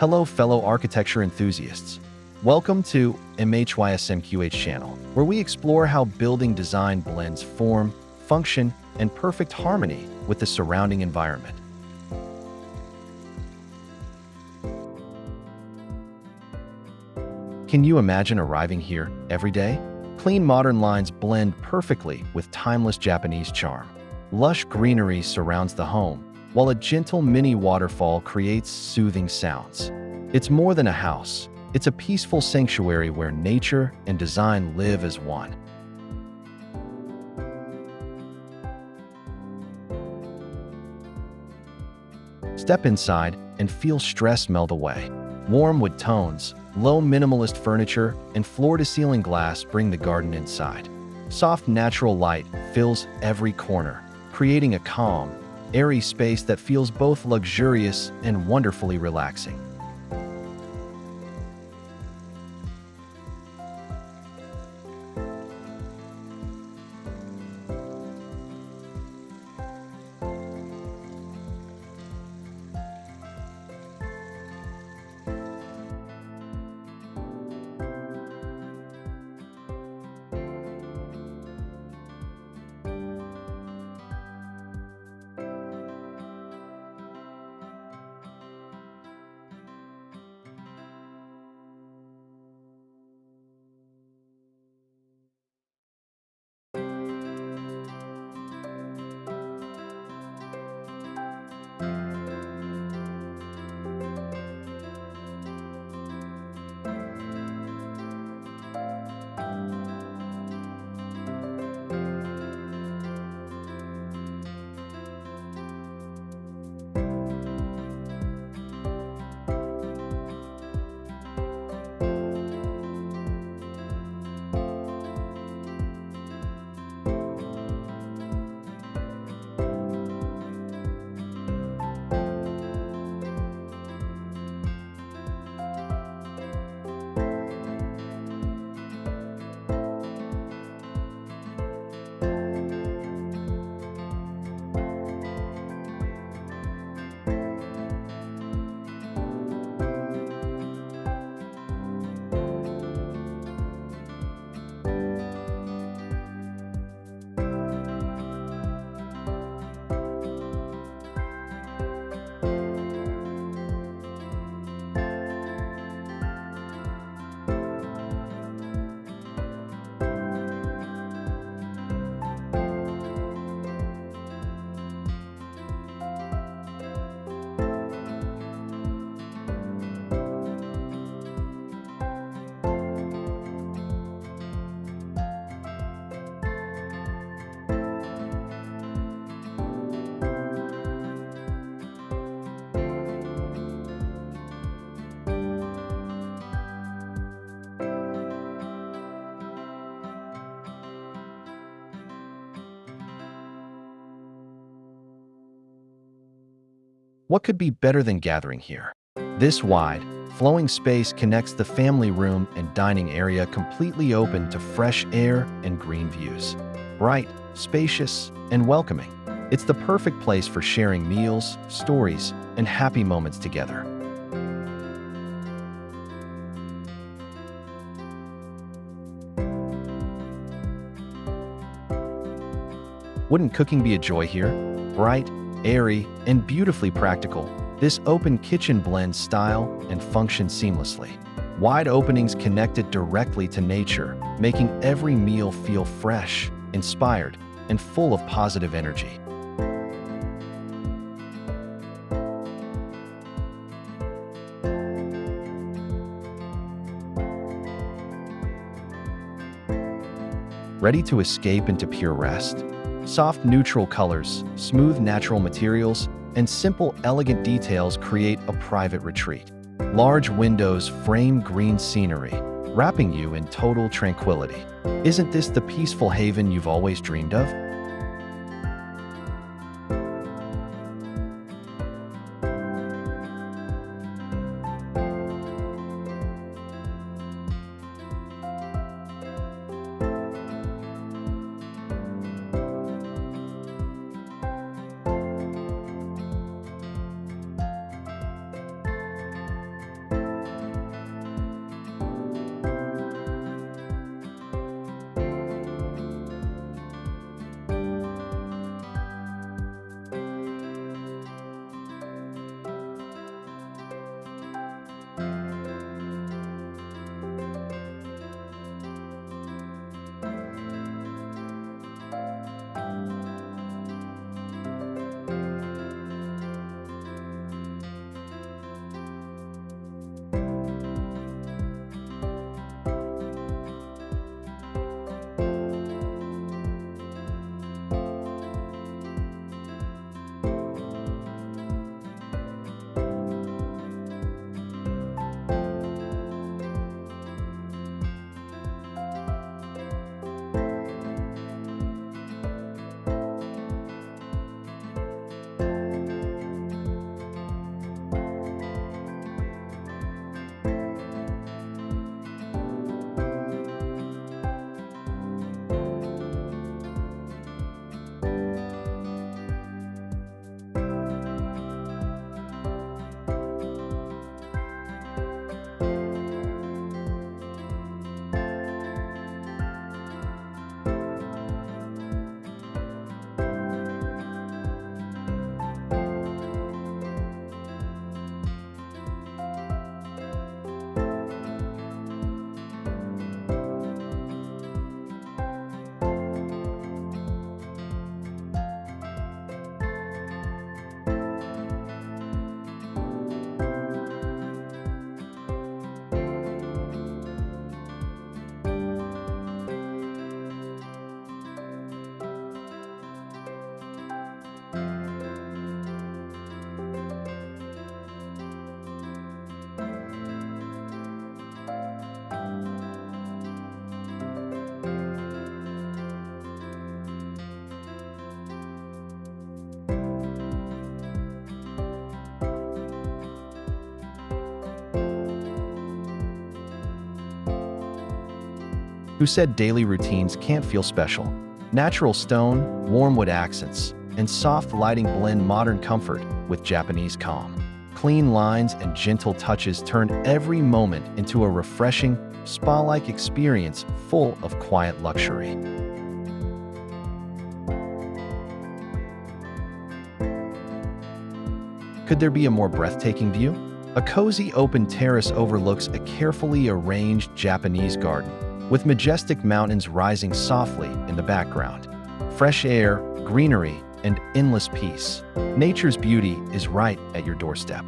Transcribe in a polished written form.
Hello, fellow architecture enthusiasts. Welcome to MHYSMQH channel, where we explore how building design blends form, function, and perfect harmony with the surrounding environment. Can you imagine arriving here every day? Clean modern lines blend perfectly with timeless Japanese charm. Lush greenery surrounds the home, while a gentle mini waterfall creates soothing sounds. It's more than a house. It's a peaceful sanctuary where nature and design live as one. Step inside and feel stress melt away. Warm wood tones, low minimalist furniture, and floor-to-ceiling glass bring the garden inside. Soft natural light fills every corner, creating a calm, airy space that feels both luxurious and wonderfully relaxing. What could be better than gathering here? This wide, flowing space connects the family room and dining area, completely open to fresh air and green views. Bright, spacious, and welcoming. It's the perfect place for sharing meals, stories, and happy moments together. Wouldn't cooking be a joy here? Bright, airy, and beautifully practical, this open kitchen blends style and function seamlessly. Wide openings connect it directly to nature, making every meal feel fresh, inspired, and full of positive energy. Ready to escape into pure rest? Soft neutral colors, smooth natural materials, and simple elegant details create a private retreat. Large windows frame green scenery, wrapping you in total tranquility. Isn't this the peaceful haven you've always dreamed of? who said daily routines can't feel special. Natural stone, warm wood accents, and soft lighting blend modern comfort with Japanese calm. Clean lines and gentle touches turn every moment into a refreshing, spa-like experience full of quiet luxury. Could there be a more breathtaking view? A cozy open terrace overlooks a carefully arranged Japanese garden, with majestic mountains rising softly in the background. Fresh air, greenery, and endless peace. Nature's beauty is right at your doorstep.